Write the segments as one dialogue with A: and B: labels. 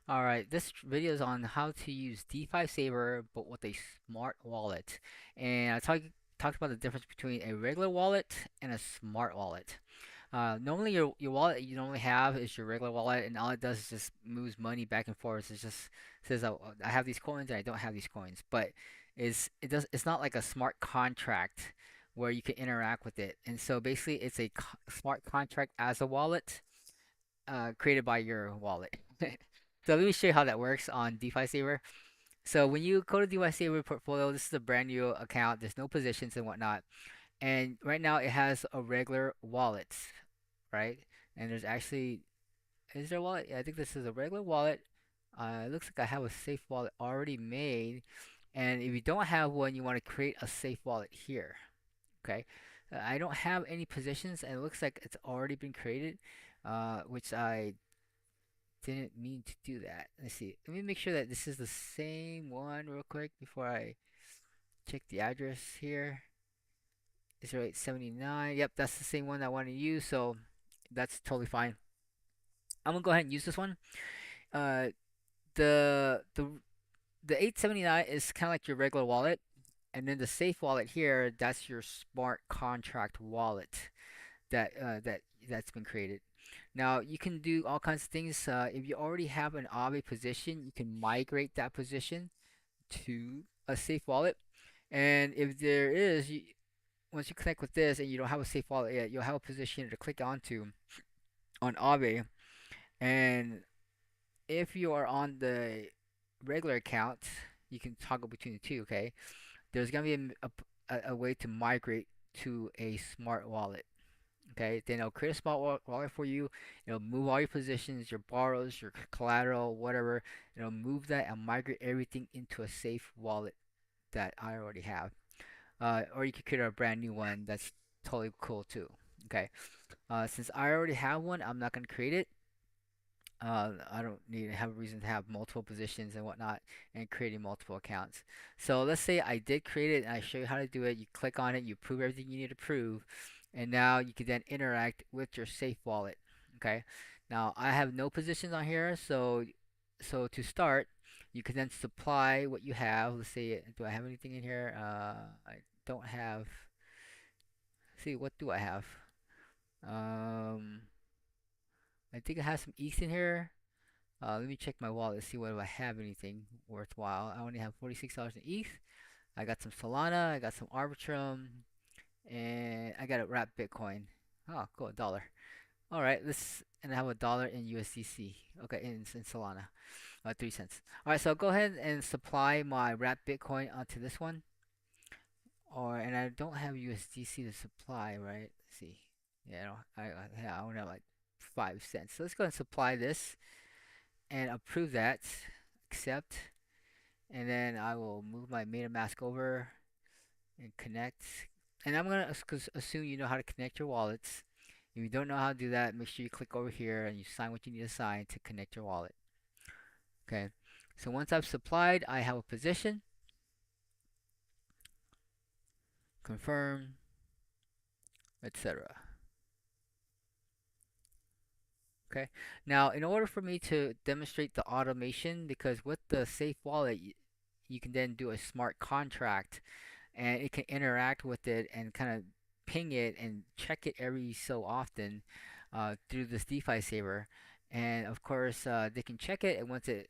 A: All right, this video is on how to use DeFi Saver but with a smart wallet. And talked about the difference between a regular wallet and a smart wallet. Normally your wallet you normally have is your regular wallet, and all it does is just moves money back and forth. It just says, "Oh, I have these coins and I don't have these coins." But it's not like a smart contract where you can interact with it. And so basically, it's a smart contract as a wallet created by your wallet. So let me show you how that works on DeFi Saver. So when you go to DeFi Saver portfolio, this is a brand new account. There's no positions and whatnot. And right now it has a regular wallet, right? And there's actually, is there a wallet? Yeah, I think this is a regular wallet. It looks like I have a safe wallet already made. And if you don't have one, you want to create a safe wallet here. Okay. I don't have any positions, and it looks like it's already been created, which I didn't mean to do that. Let's see. Let me make sure that this is the same one real quick before I check the address here. 0879. Yep, that's the same one I want to use, so that's totally fine. I'm gonna go ahead and use this one. Uh, the the the 879 is kind of like your regular wallet, and then the safe wallet here, that's your smart contract wallet that's been created. Now you can do all kinds of things. If you already have an AAVE position, you can migrate that position to a safe wallet. And if there is, once you connect with this and you don't have a safe wallet yet, you'll have a position to click onto on AAVE. And if you are on the regular account, you can toggle between the two. Okay, there's gonna be a way to migrate to a smart wallet. Okay, then it'll create a smart wallet for you. It'll move all your positions, your borrows, your collateral, whatever. It'll move that and migrate everything into a safe wallet that I already have. Or you could create a brand new one that's totally cool too. Okay, since I already have one, I'm not gonna create it. I don't need to have a reason to have multiple positions and whatnot and creating multiple accounts. So let's say I did create it and I show you how to do it. You click on it, you prove everything you need to prove, and now you can then interact with your safe wallet. Okay. Now I have no positions on here, so to start, you can then supply what you have. Let's say, do I have anything in here? I don't have. See, what do I have? Um, I think I have some ETH in here. Let me check my wallet, see whether I have anything worthwhile. I only have $46 in ETH. I got some Solana, I got some Arbitrum, and I got a wrap Bitcoin. Oh, cool, a dollar. All right, and I have a dollar in USDC. Okay, in Solana, 3 cents. All right, so I'll go ahead and supply my wrap Bitcoin onto this one. And I don't have USDC to supply, right? Let's see. Yeah, I only have like 5 cents. So let's go ahead and supply this and approve that. Accept. And then I will move my MetaMask over and connect. And I'm gonna assume you know how to connect your wallets. If you don't know how to do that, make sure you click over here and you sign what you need to sign to connect your wallet. Okay. So once I've supplied, I have a position. Confirm, etc. Okay. Now, in order for me to demonstrate the automation, because with the safe wallet, you can then do a smart contract and it can interact with it and kind of ping it and check it every so often through this DeFi saver. And of course, they can check it, and once it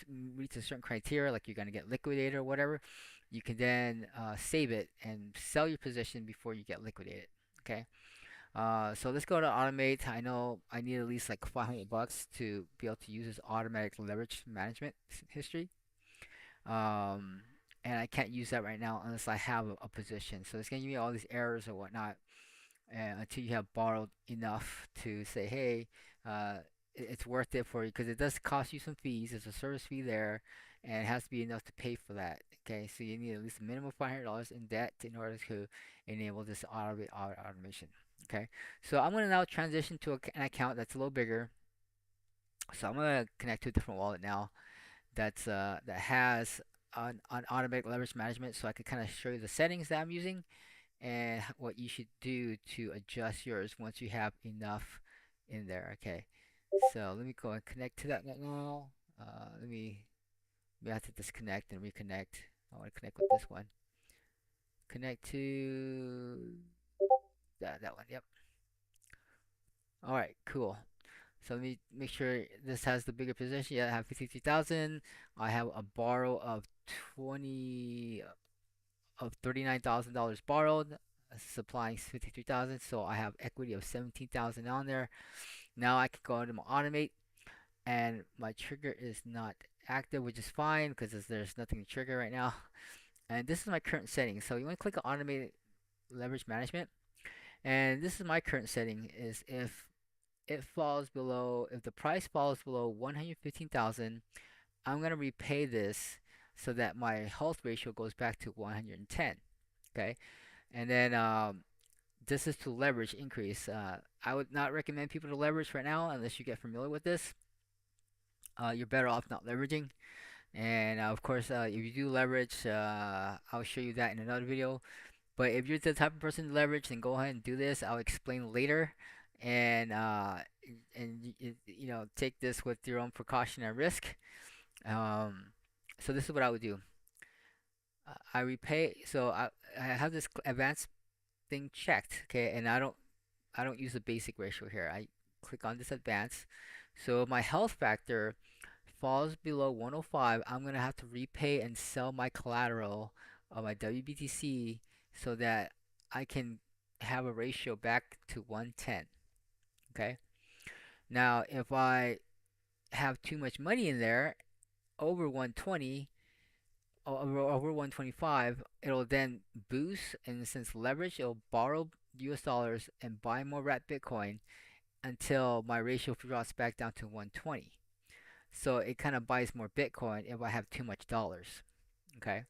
A: meets a certain criteria, like you're going to get liquidated or whatever, you can then save it and sell your position before you get liquidated. Okay. So let's go to automate. I know I need at least like $500 to be able to use this automatic leverage management history. Um, and I can't use that right now unless I have a position. So it's gonna give me all these errors or whatnot until you have borrowed enough to say, hey, it's worth it for you because it does cost you some fees. There's a service fee there, and it has to be enough to pay for that. Okay, so you need at least a minimum of $500 in debt in order to enable this automation. Okay, so I'm gonna now transition to an account that's a little bigger. So I'm gonna connect to a different wallet now that has an automatic leverage management, so I could kind of show you the settings that I'm using and what you should do to adjust yours once you have enough in there. Okay, so let me go and connect to that right now. Let me. We have to disconnect and reconnect. I want to connect with this one. Connect to that one. Yep. All right. Cool. So let me make sure this has the bigger position. Yeah, I have 53,000. I have a borrow of 20 of $39,000 borrowed, supplying 53,000. So I have equity of 17,000 on there. Now I can go into my automate, and my trigger is not active, which is fine because there's nothing to trigger right now. And this is my current setting. So you want to click on automated leverage management, and this is my current setting is if the price falls below 115,000, I'm gonna repay this so that my health ratio goes back to 110. Okay, and then this is to leverage increase. I would not recommend people to leverage right now unless you get familiar with this. You're better off not leveraging. And of course, if you do leverage, I'll show you that in another video. But if you're the type of person to leverage, then go ahead and do this. I'll explain later, and take this with your own precaution and risk. So this is what I would do. I repay. So I have this advanced thing checked, okay, and I don't use the basic ratio here. I click on this advanced. So if my health factor falls below 105, I'm gonna have to repay and sell my collateral of my WBTC so that I can have a ratio back to 110. Okay. Now, if I have too much money in there over 120, over 125, it'll then boost, and since leverage, it'll borrow US dollars and buy more rat Bitcoin until my ratio drops back down to 120. So it kind of buys more Bitcoin if I have too much dollars. Okay.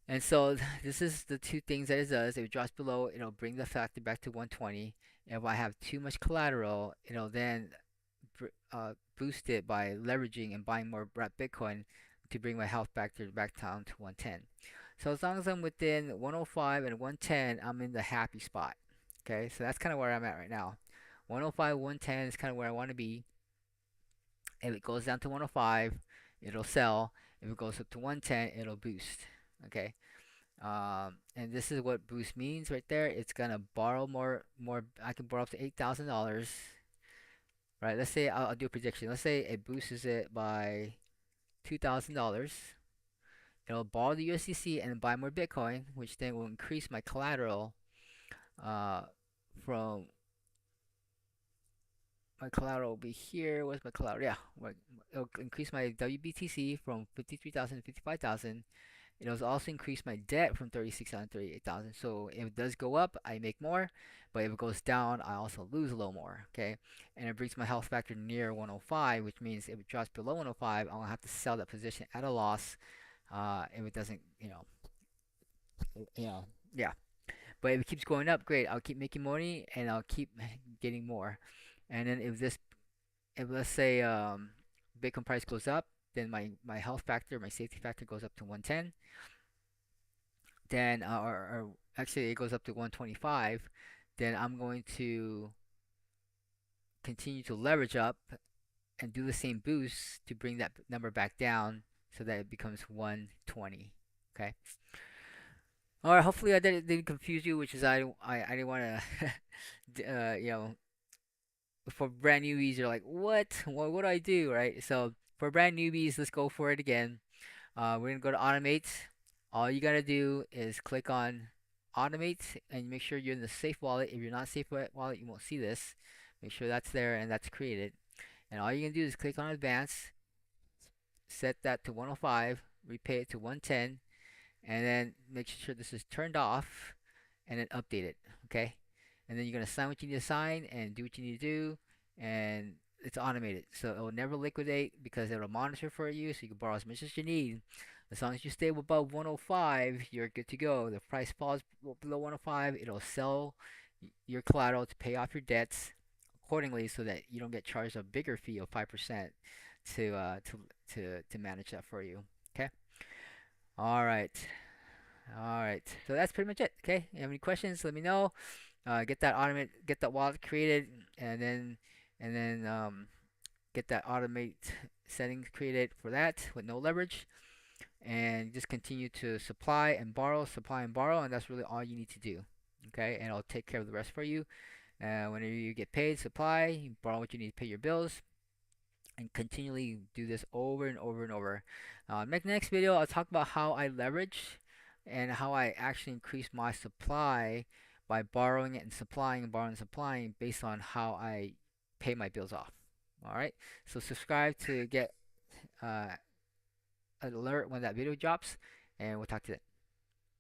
A: And so this is the two things that it does. If it drops below, it'll bring the factor back to 120. If I have too much collateral, it'll then boost it by leveraging and buying more Bitcoin to bring my health factor back down to 110. So as long as I'm within 105 and 110, I'm in the happy spot. Okay, so that's kind of where I'm at right now. 105, 110 is kind of where I want to be. If it goes down to 105, it'll sell. If it goes up to 110, it'll boost. Okay. And this is what boost means right there. It's gonna borrow more. I can borrow up to $8,000. Right. Let's say I'll do a prediction. Let's say it boosts it by $2,000. It'll borrow the USDC and buy more Bitcoin, which then will increase my collateral. Uh, from my collateral will be here. Where's my collateral? Yeah, it'll increase my WBTC from 53,000 to 55,000. It'll also increase my debt from 36,000 to 38,000. So if it does go up, I make more, but if it goes down, I also lose a little more. Okay, and it brings my health factor near 105, which means if it drops below 105, I'll have to sell that position at a loss. If it doesn't, yeah. But if it keeps going up, great. I'll keep making money and I'll keep getting more. And then if let's say Bitcoin price goes up, then my health factor, my safety factor goes up to 110. Then or actually it goes up to 125. Then I'm going to continue to leverage up and do the same boost to bring that number back down so that it becomes 120. Okay. All right. Hopefully I didn't confuse you, which is I didn't want to, for brand newbies, you're like, what do I do, right? So for brand newbies, let's go for it again. We're gonna go to automate. All you gotta do is click on automate and make sure you're in the safe wallet. If you're not safe wallet, you won't see this. Make sure that's there and that's created. And all you're gonna do is click on advanced, set that to 105, repay it to 110, and then make sure this is turned off, and then update it. Okay, and then you're gonna sign what you need to sign and do what you need to do, and it's automated, so it will never liquidate because it'll monitor for you, so you can borrow as much as you need. As long as you stay above 105, you're good to go. The price falls below 105, it'll sell your collateral to pay off your debts accordingly, so that you don't get charged a bigger fee of 5% to manage that for you. Okay. All right. All right. So that's pretty much it. Okay. You have any questions? Let me know. Get that wallet created, and then get that automate settings created for that with no leverage, and just continue to supply and borrow, and that's really all you need to do. Okay, and I'll take care of the rest for you. Whenever you get paid, supply, you borrow what you need to pay your bills, and continually do this over and over and over. Next video, I'll talk about how I leverage and how I actually increase my supply by borrowing it and supplying and borrowing and supplying based on how I pay my bills off. All right, so subscribe to get uh, an alert when that video drops, and we'll talk to you then.